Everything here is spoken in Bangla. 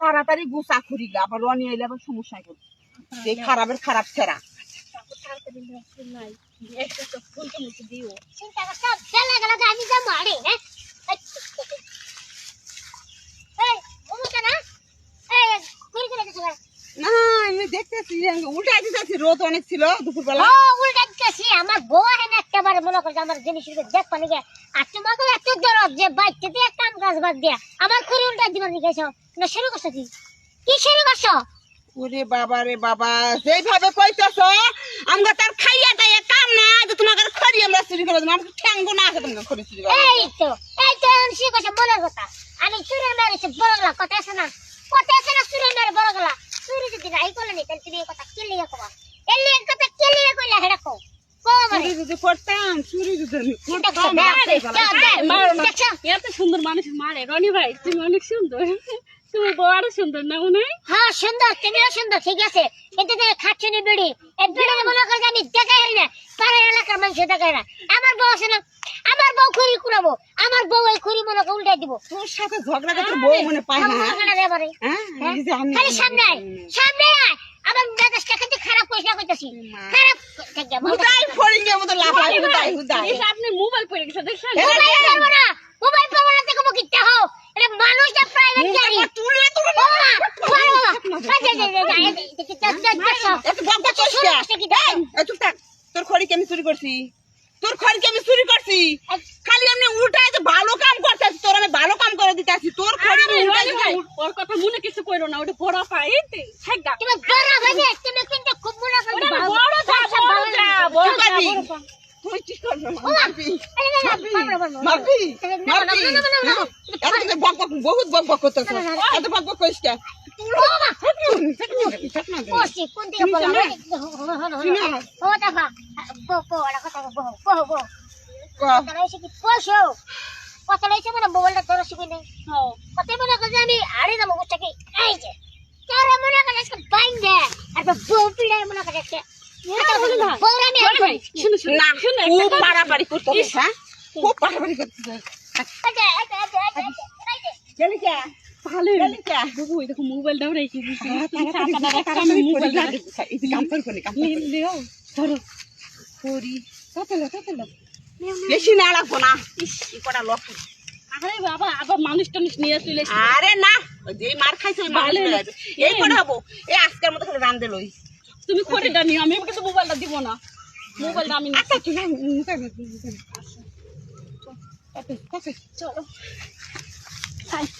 তাড়াতাড়ি গুছা খুঁড়িলা আবার রনি এলে আবার সমস্যা করবে এই খারাপের খারাপ ছেড়া না আমি দেখতেছি উল্টাই দিতেছি রোদ অনেক ছিল দুপুরবেলা উল্টা দিতেছি আমার বউ এনে একেবারে মনে করছে আমার জিনিস দেখ পানি গে আর তোমাকে এত দরদ যে বাইতে দিয়ে কাম কাজ বাদ দিয়া আমার খুঁড়ি উল্টা দিবার নিকেছো না শুরু করছো কি শুরু করছো ওরে বাবা রে বাবা যেইভাবে কইতেছ আমরা তার খাইয়া দাইয়া কাম না যে তোমাকে খড়ি আমরা চুরি করে দেবো আমাকে ঠ্যাঙ্গো না আছে তোমাকে খড়ি চুরি করে এই তো শুরু করছো মনের কথা আমি চুরি মেরেছি বড় গলা কথা আছে না চুরি মেরে বড় গলা চুরি যদি নাই করলে নি তাহলে তুমি এই কথা কে লিয়ে কবা এই লিয়ে কথা কে লিয়ে কইলা হেডা কও চুরি যদি করতাম চুরি যদি এত সুন্দর মানুষ মারে রনি ভাই তুমি অনেক সুন্দর তুমি বউ আরো সুন্দর না মনে হয় হ্যাঁ সুন্দর তুমিও সুন্দর ঠিক আছে কিন্তু খাচ্ছি নি বিড়ি এই বিড়ি মনে করে আমি দেখাই না পাড়ার এলাকার মানুষ দেখাই না আমার বউ আছে না আমার বউ খুঁড়ি কুড়াবো আমার বউ এই খুঁড়ি মনে করে উল্টাই দিব তোর সাথে ঝগড়া করতে বউ মনে পায় না খালি সামনে আয় আমার মেজাজটা কিন্তু খারাপ কইস না কইতাছি খারাপ থাকে হুদাই ফড়িংয়ের মতো লাফায় হুদাই আপনি মোবাইল পড়ে গেছে দেখছেন মোবাইল পাবো না দেখো কিটা হও এটা মানুষটা প্রাইভেট গাড়ি তুলে তুলে তোর খড়ি আমি চুরি করছি খালি আমি উল্টাই ভালো কাম করতেছি তোর আমি ভালো কাম করে দিতেছি তোর খড়ি ওর কথা মনে কিছু কইরো না ওটা বড় পাই তুমি বড় ভাবে তুমি কিন্তু খুব মনে করো বড় তুই কি করবে বহুত বক বক করতেছ এত বক বক করিস কে মোবাইলটা ধরো শিখি নেই কত মনে করছে আমি হারিয়ে যাবো বুঝছে এই যে তোর মনে করে বাইন দে আর বউ পিড়ে মনে করে খুব বাড়াবাড়ি করতেছিস হ্যাঁ খুব বাড়াবাড়ি করতেছিস মোবাইলটাও রেখে বেশি না লাগবো না কটা লোক আরে বাবা আবার মানুষ টানুষ নিয়ে চলে আরে না যেই মার খাইছে এই কটা হবো এই আজকের মতো খালি রান্ধে লই তুমি করে দামি আমি কিন্তু মোবাইলটা দিব না মোবাইলটা আমি আচ্ছা চলো চলো